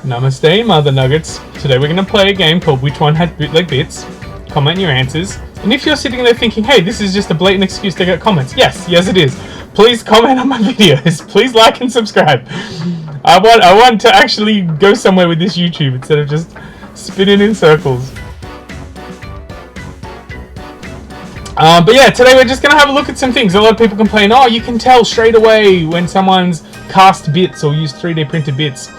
Namaste, Mother Nuggets. Today we're going to play a game called Which One Had Bootleg Bits? Comment your answers. And if you're sitting there thinking, hey, this is just a blatant excuse to get comments. Yes it is. Please comment on my videos. Please like and subscribe. I want to actually go somewhere with this YouTube instead of just spinning in circles. But yeah, today we're just going to have a look at some things. A lot of people complain, oh, you can tell straight away when someone's cast bits or used 3D printed bits.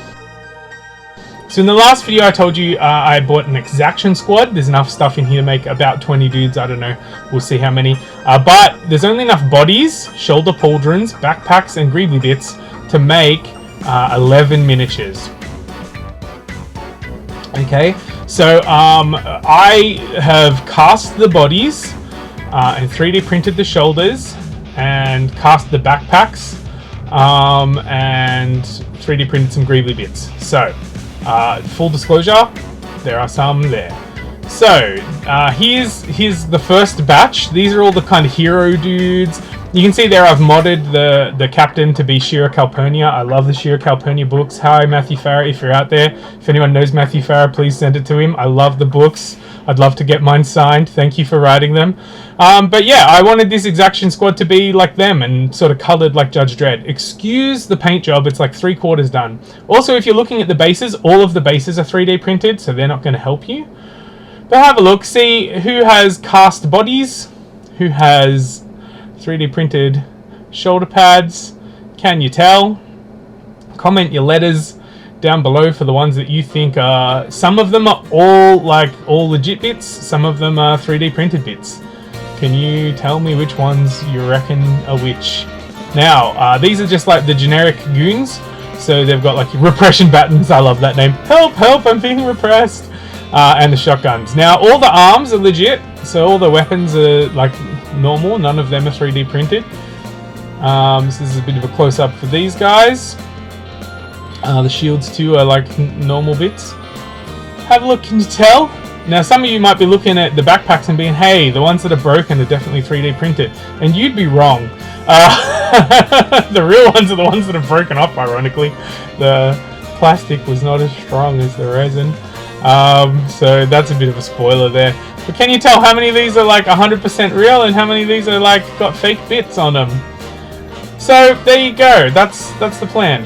So in the last video I told you I bought an exaction squad. There's enough stuff in here to make about 20 dudes. I don't know. We'll see how many. But there's only enough bodies, shoulder pauldrons, backpacks and greebly bits to make 11 miniatures. Okay, so I have cast the bodies and 3D printed the shoulders and cast the backpacks and 3D printed some greebly bits. So full disclosure, there are some there. So here's the first batch. These are all the kind of hero dudes. You can see there I've modded the captain to be Shira Calpurnia. I love the Shira Calpurnia books. Hi Matthew Farah, if you're out there. If anyone knows Matthew Farah, please send it to him. I love the books. I'd love to get mine signed. Thank you for writing them. But yeah, I wanted this exaction squad to be like them and sort of coloured like Judge Dredd. Excuse the paint job, it's like 3/4 done. Also, if you're looking at the bases, all of the bases are 3D printed, so they're not going to help you. But have a look, see who has cast bodies, who has 3D printed shoulder pads. Can you tell? Comment your letters down below for the ones that you think are, some of them are all legit bits, some of them are 3D printed bits. Can you tell me which ones you reckon are which? Now, these are just like the generic goons, so they've got like repression battens. I love that name. Help, help, I'm being repressed. And the shotguns. Now, all the arms are legit, so all the weapons are like normal, none of them are 3D printed. So this is a bit of a close-up for these guys. The shields too are like normal bits. Have a look, can you tell? Now some of you might be looking at the backpacks and being, hey, the ones that are broken are definitely 3D printed. And you'd be wrong. The real ones are the ones that are broken off, ironically. The plastic was not as strong as the resin. So that's a bit of a spoiler there. But can you tell how many of these are like 100% real and how many of these are like got fake bits on them? So there you go, that's the plan.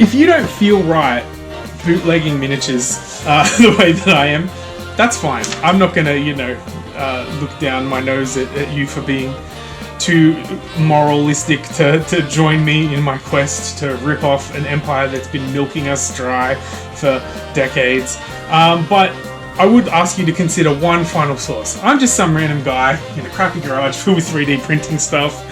If you don't feel right bootlegging miniatures the way that I am, that's fine. I'm not gonna, look down my nose at you for being too moralistic to join me in my quest to rip off an empire that's been milking us dry for decades. But I would ask you to consider one final source. I'm just some random guy in a crappy garage filled with 3D printing stuff.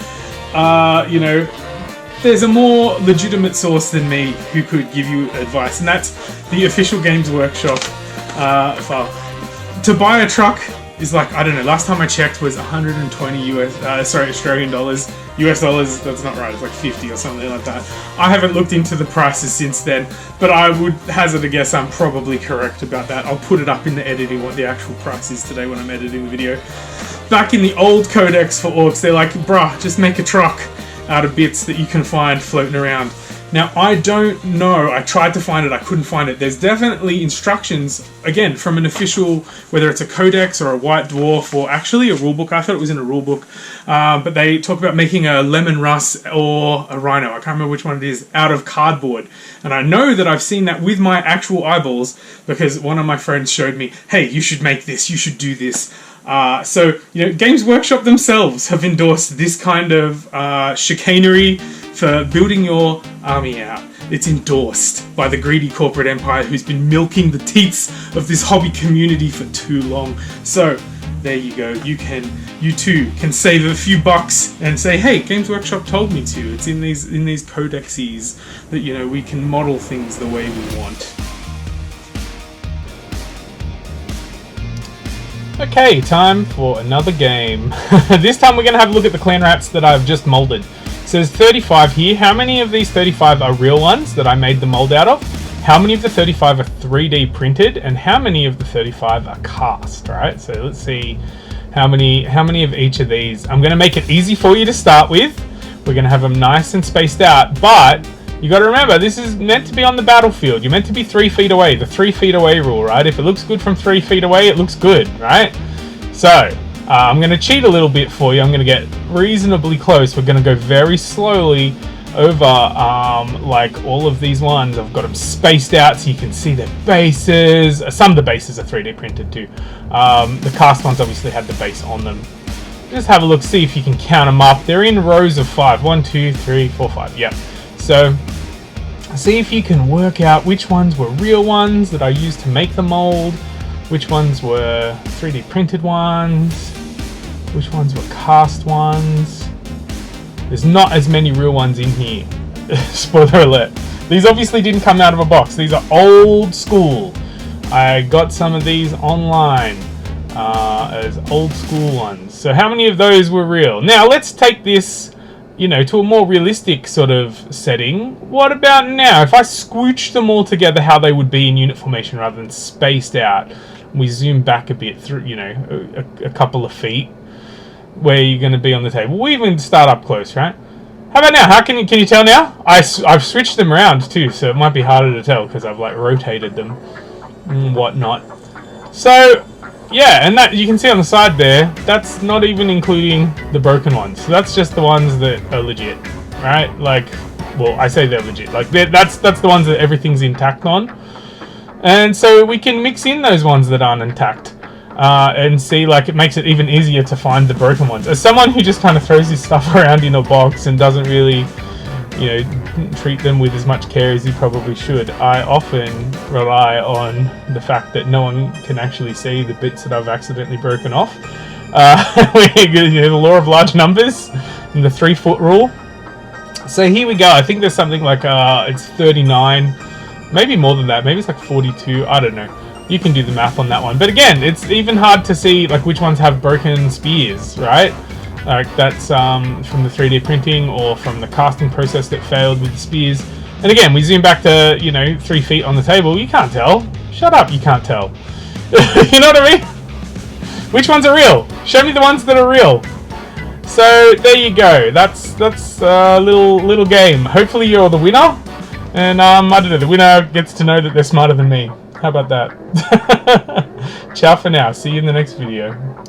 There's a more legitimate source than me who could give you advice, and that's the official Games Workshop file. To buy a truck is like, I don't know, last time I checked was 120 Australian dollars. US dollars, that's not right, it's like 50 or something like that. I haven't looked into the prices since then, but I would hazard a guess I'm probably correct about that. I'll put it up in the editing what the actual price is today when I'm editing the video. Back in the old codex for orcs, they're like, bruh, just make a truck out of bits that you can find floating around. Now, I don't know. I tried to find it. I couldn't find it. There's definitely instructions, again, from an official, whether it's a codex or a white dwarf or actually a rulebook. I thought it was in a rulebook. But they talk about making a lemon Russ or a rhino. I can't remember which one it is, out of cardboard. And I know that I've seen that with my actual eyeballs because one of my friends showed me, hey, you should make this. You should do this. So, Games Workshop themselves have endorsed this kind of chicanery for building your army out. It's endorsed by the greedy corporate empire who's been milking the teats of this hobby community for too long. So, there you go. You too can save a few bucks and say, hey, Games Workshop told me to. It's in these codexes that, we can model things the way we want. Okay, time for another game. This time we're going to have a look at the clan rats that I've just molded. So there's 35 here. How many of these 35 are real ones that I made the mold out of? How many of the 35 are 3D printed? And how many of the 35 are cast, right? So let's see how many of each of these. I'm going to make it easy for you to start with. We're going to have them nice and spaced out, but You got to remember, this is meant to be on the battlefield. You're meant to be 3 feet away. The 3 feet away rule, right? If it looks good from 3 feet away, it looks good, right? So, I'm going to cheat a little bit for you. I'm going to get reasonably close. We're going to go very slowly over like all of these ones. I've got them spaced out so you can see their bases. Some of the bases are 3D printed too. The cast ones obviously had the base on them. Just have a look, see if you can count them up. They're in rows of 5. 1, 2, 3, 4, 5. Yep. So see if you can work out which ones were real ones that I used to make the mold, which ones were 3D printed ones, which ones were cast ones. There's not as many real ones in here. Spoiler alert. These obviously didn't come out of a box. These are old school. I got some of these online as old school ones. So how many of those were real? Now let's take this, you know, to a more realistic sort of setting. What about now? If I squooch them all together, how they would be in unit formation rather than spaced out. We zoom back a bit through, you know, a couple of feet. Where you're going to be on the table. We even start up close, right? How about now? Can you tell now? I've switched them around too, so it might be harder to tell because I've like rotated them and whatnot. So yeah, and that you can see on the side there. That's not even including the broken ones. So that's just the ones that are legit, right? Like, well, I say they're legit. Like that's the ones that everything's intact on, and so we can mix in those ones that aren't intact. And see, like, it makes it even easier to find the broken ones. As someone who just kind of throws this stuff around in a box and doesn't really, you know, treat them with as much care as he probably should, I often rely on the fact that no one can actually see the bits that I've accidentally broken off. The law of large numbers and the 3-foot rule. So here we go. I think there's something like, it's 39, maybe more than that. Maybe it's like 42. I don't know. You can do the math on that one. But again, it's even hard to see like which ones have broken spears, right? Like that's from the 3D printing or from the casting process that failed with the spears. And again, we zoom back to, you know, 3 feet on the table. You can't tell. Shut up, you can't tell. You know what I mean? Which ones are real? Show me the ones that are real. So there you go. That's a little game. Hopefully you're the winner. And I don't know, the winner gets to know that they're smarter than me. How about that? Ciao for now. See you in the next video.